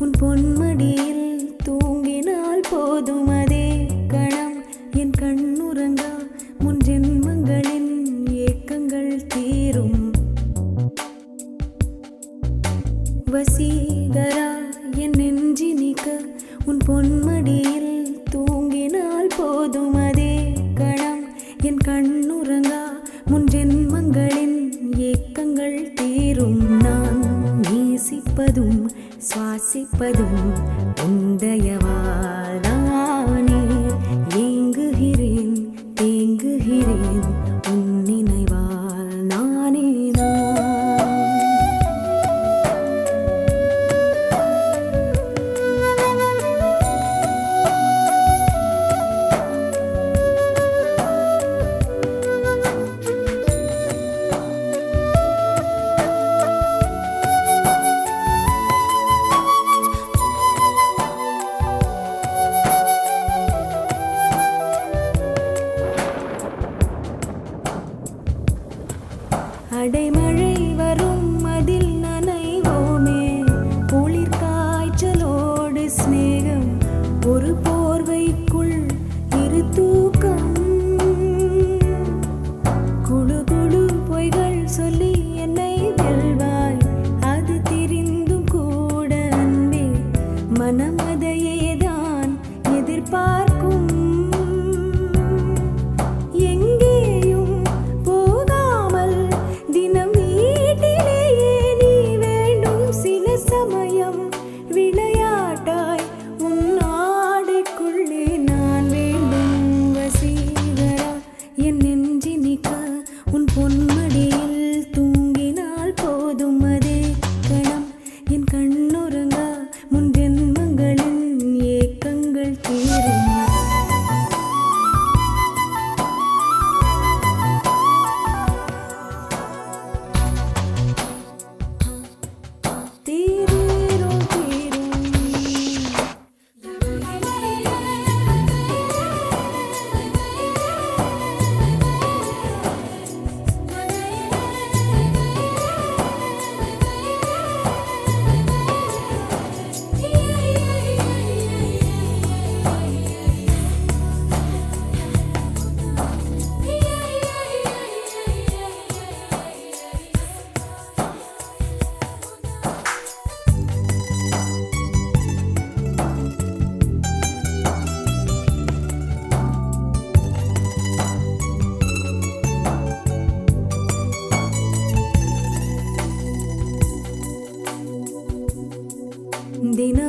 உன் பொன்மடியில் தூங்கினால் போதும் அதே கணம் என் கண்ணுறங்கா முன் ஜென்மங்களின் ஏக்கங்கள் தீரும். வசீகரா என் நெஞ்சினிக்க உன் பொன்மடியில் தூங்கினால் போதும் அதே கணம் என் கண்ணுறங்கா முன் ஜென்மங்களின் ஏக்கங்கள் தீரும். நான் நேசிப்பதும் சுவாசிப்பதும் உந்தயவாதானே. ஏங்குகிறேன் தேங்குகிறேன் உன் நினைவால் நானே நான். அடைமழை வரும் அதில் நனைவோமே. குளிர் காய்ச்சலோடு சிநேகம் ஒரு போர்வைக்குள் இரு தூக்கம். குழு குழு பொய்கள் சொல்லி என்னை வெல்வாய். அது தெரிந்தும் கூட அன்பே மனம் அதையேதான் எதிர்பார்க்கும். விளையாட்டாய் உன் ஆடைக்குள்ளே நான் வேண்டும். வசீகரா என் நெஞ்சினிக்க உன் பொன்மடியில் தூங்கினால் போதும் அதே கணம் என் கண்ணுறங்கா முன் ஜென்மங்களின் ஏக்கங்கள் தீரும். தினம்